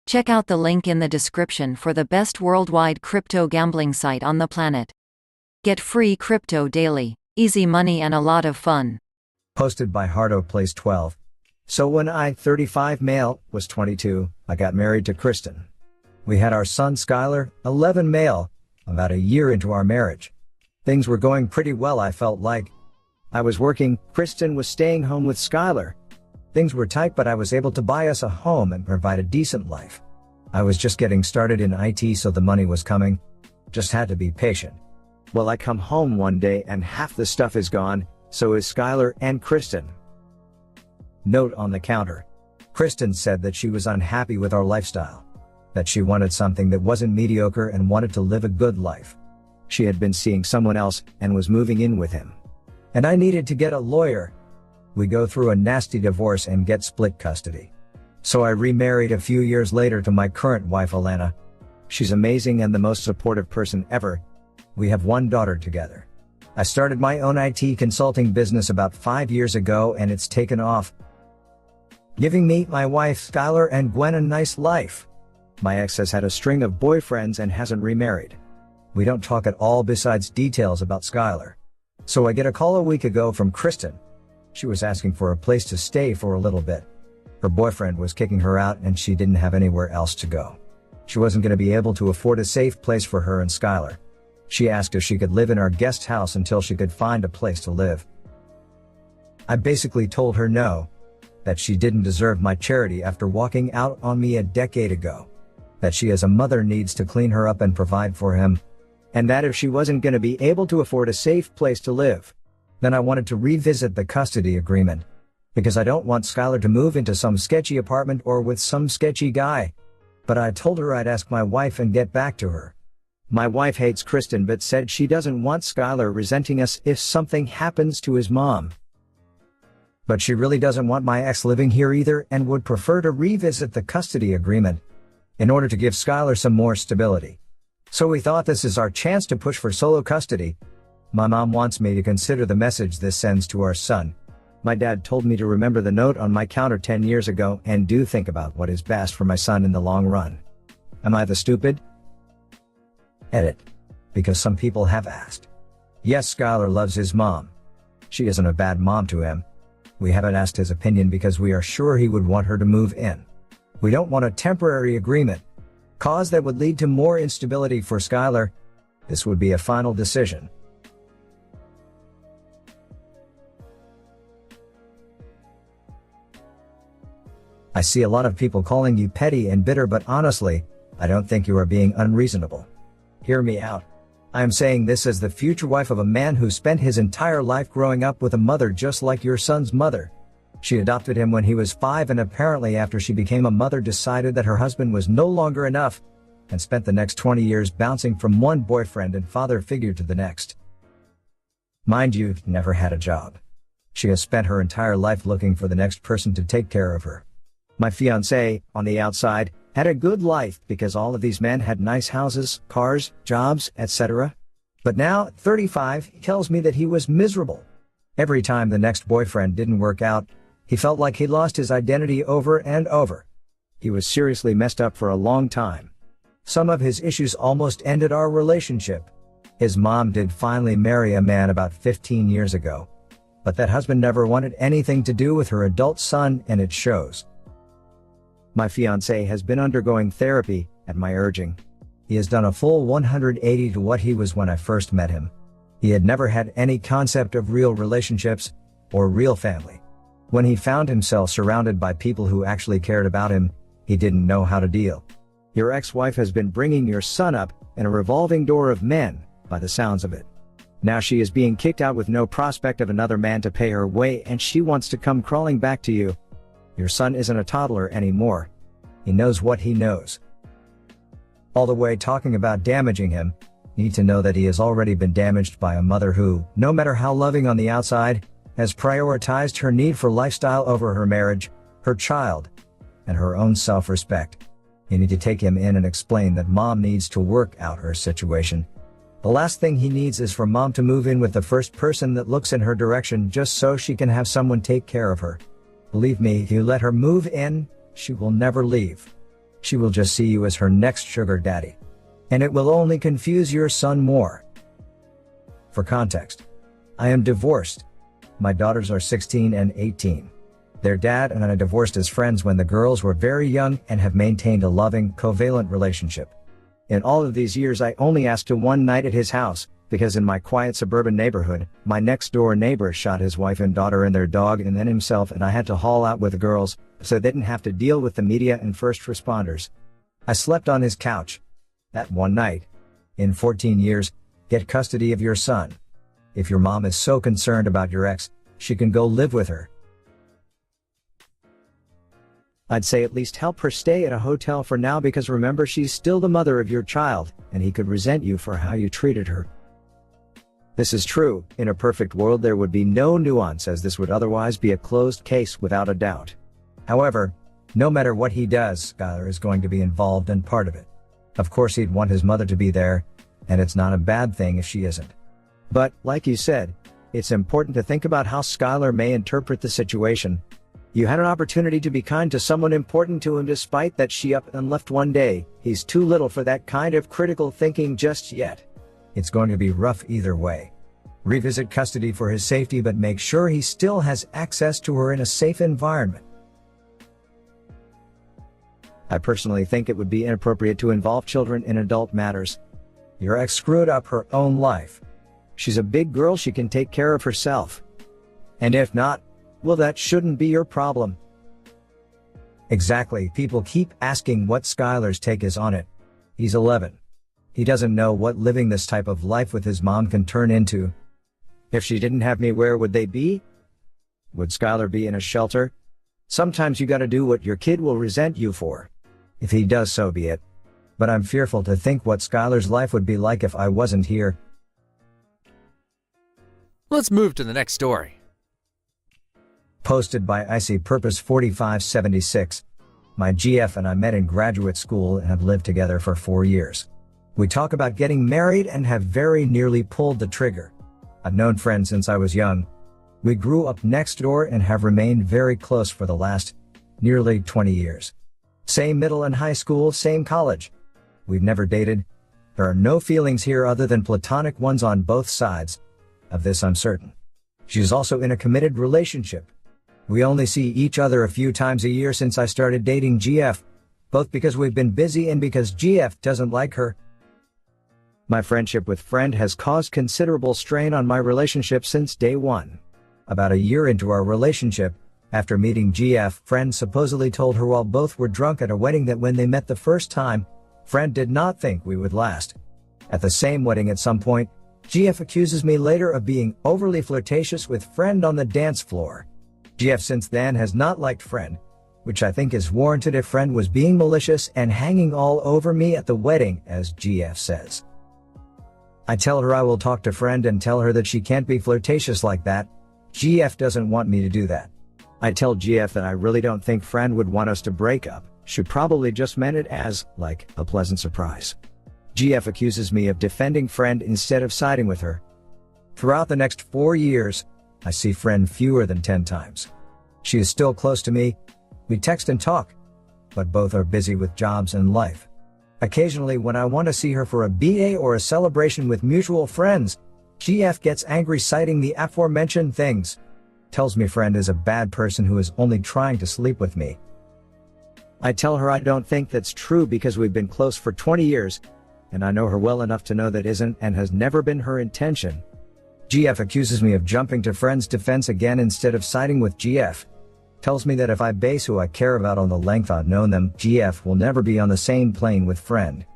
Check out the link in the description for the best worldwide crypto gambling site on the planet. Get free crypto daily, easy money and a lot of fun. Posted by Hardo Plays 12. So when I, 35 male, was 22, I got married to Kristen. We had our son Skylar, 11 male, about a year into our marriage. Things were going pretty well, I felt like. I was working, Kristen was staying home with Skylar. Things were tight, but I was able to buy us a home and provide a decent life. I was just getting started in IT, so the money was coming. Just had to be patient. Well, I come home one day and half the stuff is gone, so is Skylar and Kristen. Note on the counter. Kristen said that she was unhappy with our lifestyle. That she wanted something that wasn't mediocre and wanted to live a good life. She had been seeing someone else and was moving in with him. And I needed to get a lawyer. We go through a nasty divorce and get split custody. So I remarried a few years later to my current wife Alana. She's amazing and the most supportive person ever. We have one daughter together. I started my own IT consulting business about 5 years ago and it's taken off, giving me, my wife Skylar and Gwen a nice life. My ex has had a string of boyfriends and hasn't remarried. We don't talk at all besides details about Skylar. So I get a call a week ago from Kristen. She was asking for a place to stay for a little bit. Her boyfriend was kicking her out and she didn't have anywhere else to go. She wasn't going to be able to afford a safe place for her and Skylar. She asked if she could live in our guest house until she could find a place to live. I basically told her no. That she didn't deserve my charity after walking out on me a decade ago. That she as a mother needs to clean her up and provide for him. And that if she wasn't going to be able to afford a safe place to live, then I wanted to revisit the custody agreement. Because I don't want Skylar to move into some sketchy apartment or with some sketchy guy. But I told her I'd ask my wife and get back to her. My wife hates Kristen but said she doesn't want Skylar resenting us if something happens to his mom. But she really doesn't want my ex living here either and would prefer to revisit the custody agreement in order to give Skylar some more stability. So we thought this is our chance to push for solo custody. My mom wants me to consider the message this sends to our son. My dad told me to remember the note on my counter 10 years ago and do think about what is best for my son in the long run. Am I the stupid? Edit. Because some people have asked. Yes, Skylar loves his mom. She isn't a bad mom to him. We haven't asked his opinion because we are sure he would want her to move in. We don't want a temporary agreement. Cause that would lead to more instability for Skylar. This would be a final decision. I see a lot of people calling you petty and bitter, but honestly, I don't think you are being unreasonable. Hear me out. I am saying this as the future wife of a man who spent his entire life growing up with a mother just like your son's mother. She adopted him when he was 5 and apparently after she became a mother decided that her husband was no longer enough and spent the next 20 years bouncing from one boyfriend and father figure to the next. Mind you, never had a job. She has spent her entire life looking for the next person to take care of her. My fiancé, on the outside, had a good life because all of these men had nice houses, cars, jobs, etc. But now, at 35, he tells me that he was miserable. Every time the next boyfriend didn't work out, he felt like he lost his identity over and over. He was seriously messed up for a long time. Some of his issues almost ended our relationship. His mom did finally marry a man about 15 years ago. But that husband never wanted anything to do with her adult son and it shows. My fiancé has been undergoing therapy, at my urging. He has done a full 180 to what he was when I first met him. He had never had any concept of real relationships, or real family. When he found himself surrounded by people who actually cared about him, he didn't know how to deal. Your ex-wife has been bringing your son up in a revolving door of men, by the sounds of it. Now she is being kicked out with no prospect of another man to pay her way and she wants to come crawling back to you. Your son isn't a toddler anymore. He knows what he knows. All the way talking about damaging him, need to know that he has already been damaged by a mother who, no matter how loving on the outside, has prioritized her need for lifestyle over her marriage, her child, and her own self-respect. You need to take him in and explain that mom needs to work out her situation. The last thing he needs is for mom to move in with the first person that looks in her direction just so she can have someone take care of her. Believe me, if you let her move in, she will never leave. She will just see you as her next sugar daddy. And it will only confuse your son more. For context, I am divorced. My daughters are 16 and 18. Their dad and I divorced as friends when the girls were very young and have maintained a loving, covalent relationship. In all of these years I only asked to one night at his house, because in my quiet suburban neighborhood, my next door neighbor shot his wife and daughter and their dog and then himself, and I had to haul out with the girls, so they didn't have to deal with the media and first responders. I slept on his couch. That one night. In 14 years, get custody of your son. If your mom is so concerned about your ex, she can go live with her. I'd say at least help her stay at a hotel for now, because remember, she's still the mother of your child, and he could resent you for how you treated her. This is true. In a perfect world there would be no nuance, as this would otherwise be a closed case without a doubt. However, no matter what he does, Skylar is going to be involved and part of it. Of course he'd want his mother to be there, and it's not a bad thing if she isn't. But, like you said, it's important to think about how Skylar may interpret the situation. You had an opportunity to be kind to someone important to him, despite that she up and left one day. He's too little for that kind of critical thinking just yet. It's going to be rough either way. Revisit custody for his safety, but make sure he still has access to her in a safe environment. I personally think it would be inappropriate to involve children in adult matters. Your ex screwed up her own life. She's a big girl, she can take care of herself. And if not, well, that shouldn't be your problem. Exactly, people keep asking what Skylar's take is on it. He's 11. He doesn't know what living this type of life with his mom can turn into. If she didn't have me, where would they be? Would Skylar be in a shelter? Sometimes you gotta do what your kid will resent you for. If he does, so be it. But I'm fearful to think what Skylar's life would be like if I wasn't here. Let's move to the next story. Posted by Icy Purpose 4576. My GF and I met in graduate school and have lived together for 4 years. We talk about getting married and have very nearly pulled the trigger. I've known friends since I was young. We grew up next door and have remained very close for the last nearly 20 years. Same middle and high school, same college. We've never dated. There are no feelings here other than platonic ones on both sides. Of this I'm certain. She's also in a committed relationship. We only see each other a few times a year since I started dating GF, both because we've been busy and because GF doesn't like her. My friendship with friend has caused considerable strain on my relationship since day one. About a year into our relationship, after meeting GF, friend supposedly told her while both were drunk at a wedding that when they met the first time, friend did not think we would last. At the same wedding at some point, GF accuses me later of being overly flirtatious with friend on the dance floor. GF since then has not liked friend, which I think is warranted if friend was being malicious and hanging all over me at the wedding, as GF says. I tell her I will talk to friend and tell her that she can't be flirtatious like that. GF doesn't want me to do that. I tell GF that I really don't think friend would want us to break up. She probably just meant it as, like, a pleasant surprise. GF accuses me of defending friend instead of siding with her. Throughout the next 4 years, I see friend fewer than 10 times. She is still close to me. We text and talk, but both are busy with jobs and life. Occasionally when I want to see her for a B.A. or a celebration with mutual friends, GF gets angry citing the aforementioned things. Tells me friend is a bad person who is only trying to sleep with me. I tell her I don't think that's true because we've been close for 20 years, and I know her well enough to know that isn't and has never been her intention. GF accuses me of jumping to friend's defense again instead of siding with GF. Tells me that if I base who I care about on the length I've known them, GF will never be on the same plane with friend.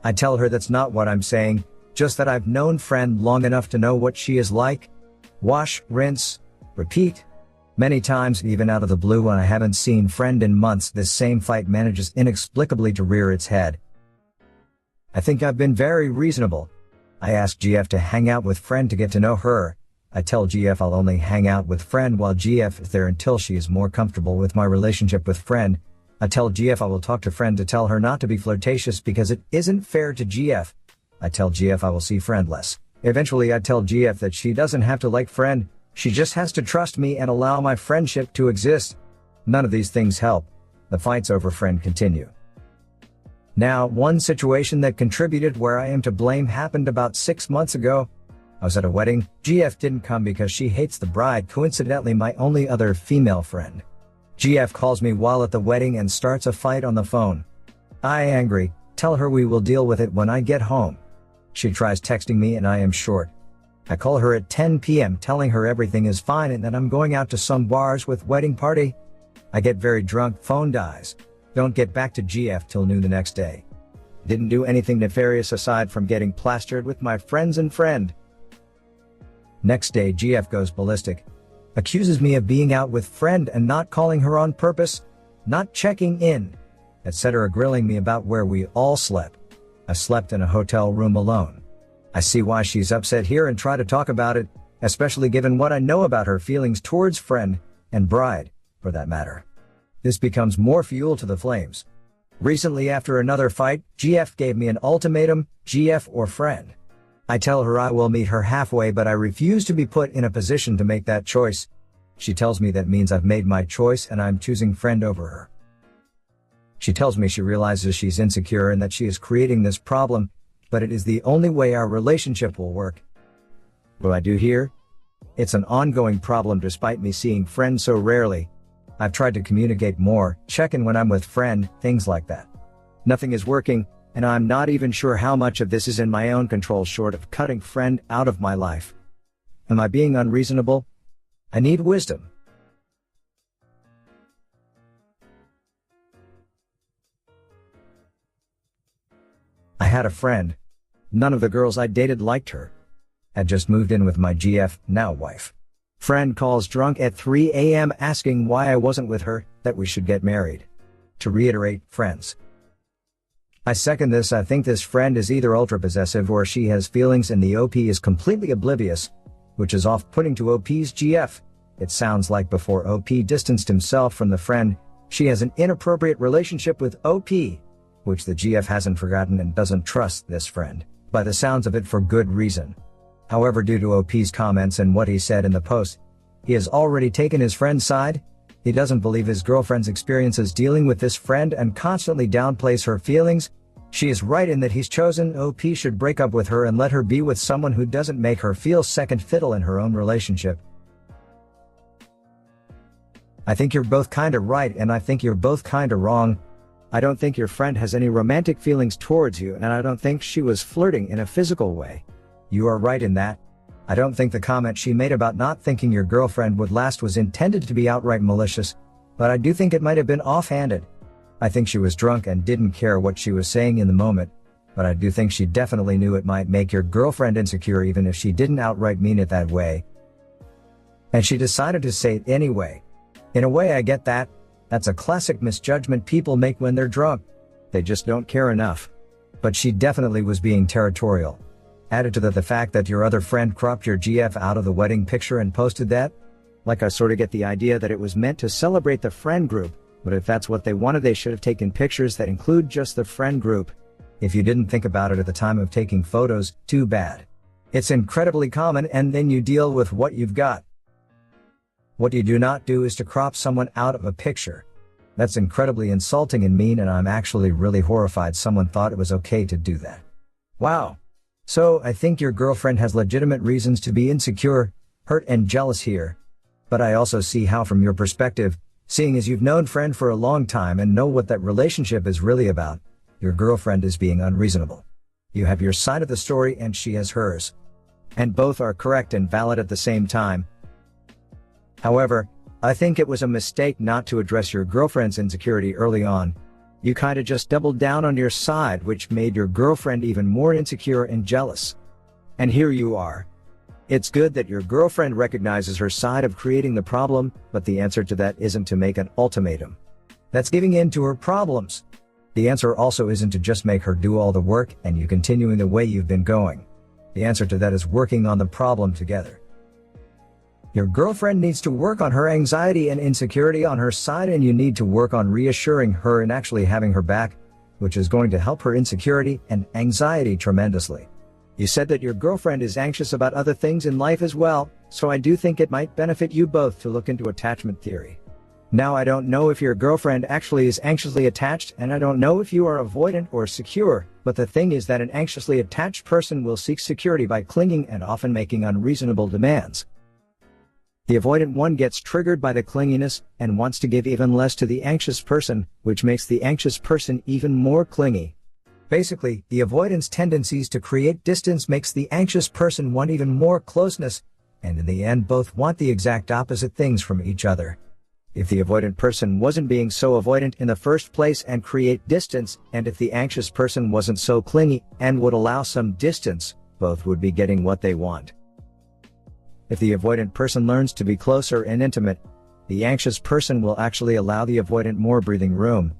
I tell her that's not what I'm saying, just that I've known friend long enough to know what she is like. Wash, rinse, repeat. Many times, even out of the blue when I haven't seen friend in months, this same fight manages inexplicably to rear its head. I think I've been very reasonable. I ask GF to hang out with friend to get to know her. I tell GF I'll only hang out with friend while GF is there until she is more comfortable with my relationship with friend. I tell GF I will talk to friend to tell her not to be flirtatious because it isn't fair to GF. I tell GF I will see friend less. Eventually I tell GF that she doesn't have to like friend, she just has to trust me and allow my friendship to exist. None of these things help. The fights over friend continue. Now, one situation that contributed where I am to blame happened about 6 months ago. I was at a wedding. GF didn't come because she hates the bride, coincidentally my only other female friend. GF calls me while at the wedding and starts a fight on the phone. I, angry, tell her we will deal with it when I get home. She tries texting me and I am short. I call her at 10 p.m. telling her everything is fine and that I'm going out to some bars with wedding party. I get very drunk, phone dies. Don't get back to GF till noon the next day. Didn't do anything nefarious aside from getting plastered with my friends and friend. Next day GF goes ballistic. Accuses me of being out with friend and not calling her on purpose, not checking in, etc., grilling me about where we all slept. I slept in a hotel room alone. I see why she's upset here and try to talk about it, especially given what I know about her feelings towards friend, and bride, for that matter. This becomes more fuel to the flames. Recently, after another fight, GF gave me an ultimatum, GF or friend. I tell her I will meet her halfway, but I refuse to be put in a position to make that choice. She tells me that means I've made my choice and I'm choosing friend over her. She tells me she realizes she's insecure and that she is creating this problem, but it is the only way our relationship will work. What do I do here? It's an ongoing problem despite me seeing friend so rarely. I've tried to communicate more, check in when I'm with friend, things like that. Nothing is working, and I'm not even sure how much of this is in my own control short of cutting friend out of my life. Am I being unreasonable? I need wisdom. I had a friend. None of the girls I dated liked her. Had just moved in with my GF, now wife. Friend calls drunk at 3 a.m. asking why I wasn't with her, that we should get married. To reiterate, friends. I second this. I think this friend is either ultra possessive or she has feelings and the OP is completely oblivious, which is off-putting to OP's GF. It sounds like before OP distanced himself from the friend, she has an inappropriate relationship with OP, which the GF hasn't forgotten and doesn't trust this friend, by the sounds of it for good reason. However, due to OP's comments and what he said in the post, he has already taken his friend's side. He doesn't believe his girlfriend's experiences dealing with this friend and constantly downplays her feelings. She is right in that he's chosen OP should break up with her and let her be with someone who doesn't make her feel second fiddle in her own relationship. I think you're both kinda right and I think you're both kinda wrong. I don't think your friend has any romantic feelings towards you and I don't think she was flirting in a physical way. You are right in that. I don't think the comment she made about not thinking your girlfriend would last was intended to be outright malicious, but I do think it might have been offhanded. I think she was drunk and didn't care what she was saying in the moment, but I do think she definitely knew it might make your girlfriend insecure even if she didn't outright mean it that way. And she decided to say it anyway. In a way I get that. That's a classic misjudgment people make when they're drunk. They just don't care enough. But she definitely was being territorial. Added to that the fact that your other friend cropped your GF out of the wedding picture and posted that. Like I sorta get the idea that it was meant to celebrate the friend group, but if that's what they wanted they should have taken pictures that include just the friend group. If you didn't think about it at the time of taking photos, too bad. It's incredibly common and then you deal with what you've got. What you do not do is to crop someone out of a picture. That's incredibly insulting and mean and I'm actually really horrified someone thought it was okay to do that. Wow. So, I think your girlfriend has legitimate reasons to be insecure, hurt and jealous here. But I also see how from your perspective, seeing as you've known friend for a long time and know what that relationship is really about, your girlfriend is being unreasonable. You have your side of the story and she has hers. And both are correct and valid at the same time. However, I think it was a mistake not to address your girlfriend's insecurity early on. You kinda just doubled down on your side, which made your girlfriend even more insecure and jealous. And here you are. It's good that your girlfriend recognizes her side of creating the problem, but the answer to that isn't to make an ultimatum. That's giving in to her problems. The answer also isn't to just make her do all the work and you continuing the way you've been going. The answer to that is working on the problem together. Your girlfriend needs to work on her anxiety and insecurity on her side and you need to work on reassuring her and actually having her back, which is going to help her insecurity and anxiety tremendously. You said that your girlfriend is anxious about other things in life as well, so I do think it might benefit you both to look into attachment theory. Now I don't know if your girlfriend actually is anxiously attached, and I don't know if you are avoidant or secure, but the thing is that an anxiously attached person will seek security by clinging and often making unreasonable demands. The avoidant one gets triggered by the clinginess and wants to give even less to the anxious person, which makes the anxious person even more clingy. Basically, the avoidant's tendencies to create distance makes the anxious person want even more closeness, and in the end both want the exact opposite things from each other. If the avoidant person wasn't being so avoidant in the first place and create distance, and if the anxious person wasn't so clingy and would allow some distance, both would be getting what they want. If the avoidant person learns to be closer and intimate, the anxious person will actually allow the avoidant more breathing room.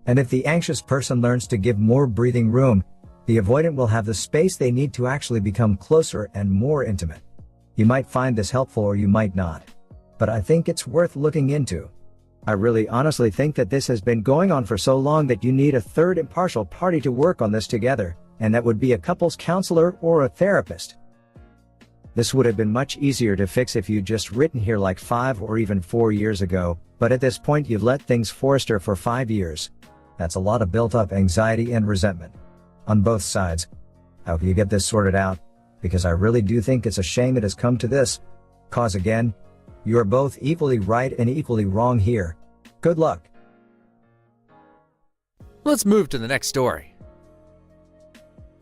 And if the anxious person learns to give more breathing room, the avoidant will have the space they need to actually become closer and more intimate. You might find this helpful or you might not. But I think it's worth looking into. I really honestly think that this has been going on for so long that you need a third impartial party to work on this together, and that would be a couples counselor or a therapist. This would have been much easier to fix if you'd just written here like 5 or even 4 years ago, but at this point you've let things fester for 5 years. That's a lot of built-up anxiety and resentment. On both sides. I hope you get this sorted out, because I really do think it's a shame it has come to this. 'Cause again, you are both equally right and equally wrong here. Good luck. Let's move to the next story.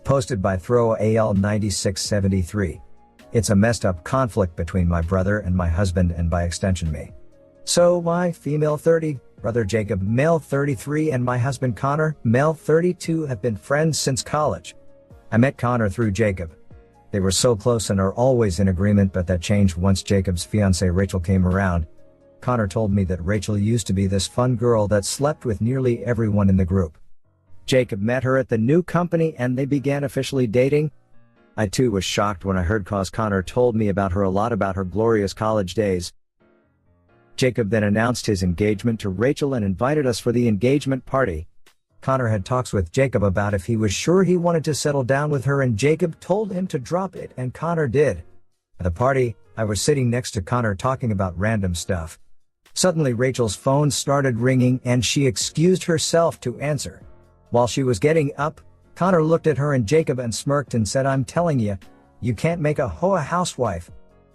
Posted by ThrowAL9673. It's a messed up conflict between my brother and my husband, and by extension me. So my female 30, brother Jacob, male 33, and my husband Connor, male 32, have been friends since college. I met Connor through Jacob. They were so close and are always in agreement, but that changed once Jacob's fiancée Rachel came around. Connor told me that Rachel used to be this fun girl that slept with nearly everyone in the group. Jacob met her at the new company and they began officially dating. I too was shocked when I heard, cause Connor told me about her a lot, about her glorious college days. Jacob then announced his engagement to Rachel and invited us for the engagement party. Connor had talks with Jacob about if he was sure he wanted to settle down with her, and Jacob told him to drop it, and Connor did. At the party, I was sitting next to Connor talking about random stuff. Suddenly Rachel's phone started ringing and she excused herself to answer. While she was getting up, Connor looked at her and Jacob and smirked and said, "I'm telling you, you can't make a hoe a housewife."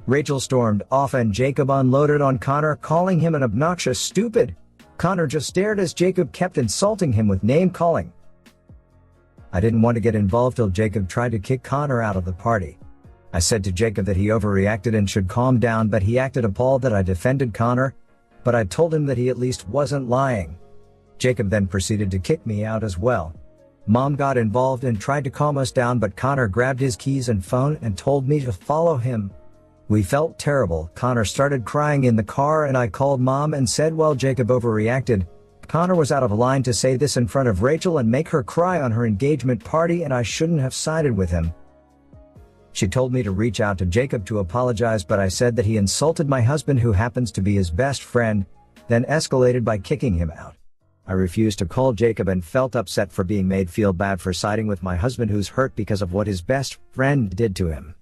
Rachel stormed off and Jacob unloaded on Connor, calling him an obnoxious stupid. Connor just stared as Jacob kept insulting him with name calling. I didn't want to get involved till Jacob tried to kick Connor out of the party. I said to Jacob that he overreacted and should calm down, but he acted appalled that I defended Connor, but I told him that he at least wasn't lying. Jacob then proceeded to kick me out as well. Mom got involved and tried to calm us down, but Connor grabbed his keys and phone and told me to follow him. We felt terrible. Connor started crying in the car and I called Mom and said, well, Jacob overreacted. Connor was out of line to say this in front of Rachel and make her cry on her engagement party, and I shouldn't have sided with him. She told me to reach out to Jacob to apologize, but I said that he insulted my husband, who happens to be his best friend, then escalated by kicking him out. I refused to call Jacob and felt upset for being made feel bad for siding with my husband, who's hurt because of what his best friend did to him.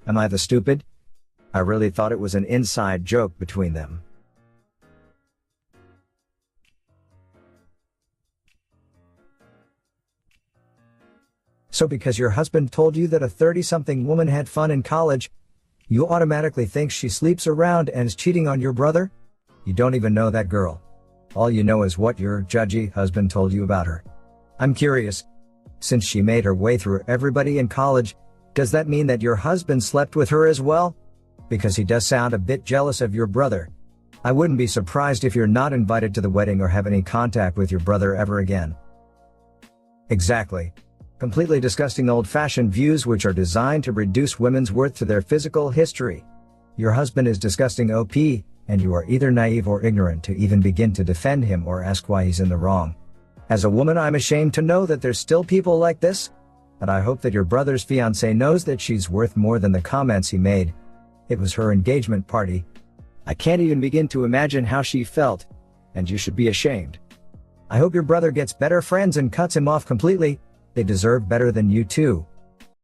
Am I the stupid? I really thought it was an inside joke between them. So because your husband told you that a 30-something woman had fun in college, you automatically think she sleeps around and is cheating on your brother? You don't even know that girl. All you know is what your judgy husband told you about her. I'm curious. Since she made her way through everybody in college, does that mean that your husband slept with her as well? Because he does sound a bit jealous of your brother. I wouldn't be surprised if you're not invited to the wedding or have any contact with your brother ever again. Exactly. Completely disgusting old-fashioned views which are designed to reduce women's worth to their physical history. Your husband is disgusting OP, and you are either naive or ignorant to even begin to defend him or ask why he's in the wrong. As a woman, I'm ashamed to know that there's still people like this, and I hope that your brother's fiancée knows that she's worth more than the comments he made. It was her engagement party. I can't even begin to imagine how she felt, and you should be ashamed. I hope your brother gets better friends and cuts him off completely. They deserve better than you too.